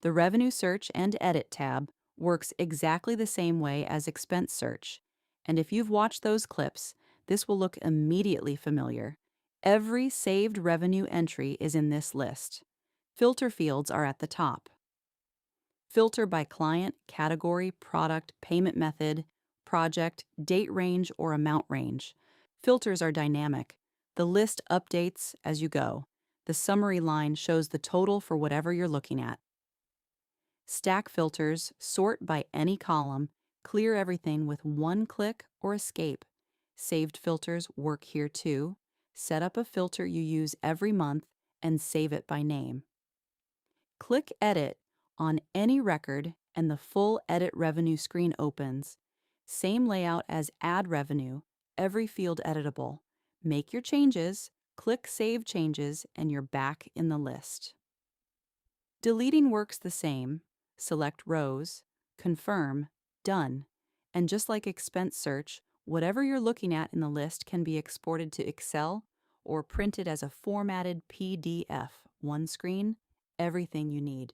The Revenue Search and Edit tab works exactly the same way as Expense Search, and if you've watched those clips, this will look immediately familiar. Every saved revenue entry is in this list. Filter fields are at the top. Filter by client, category, product, payment method, project, date range, or amount range. Filters are dynamic. The list updates as you go. The summary line shows the total for whatever you're looking at. Stack filters sort by any column, clear everything with one click or escape. Saved filters work here too. Set up a filter you use every month and save it by name. Click Edit on any record and the full Edit Revenue screen opens. Same layout as Add Revenue, every field editable. Make your changes, click Save Changes, and you're back in the list. Deleting works the same. Select Rows, Confirm, Done. And just like Expense Search, whatever you're looking at in the list can be exported to Excel or printed as a formatted PDF. One screen, everything you need.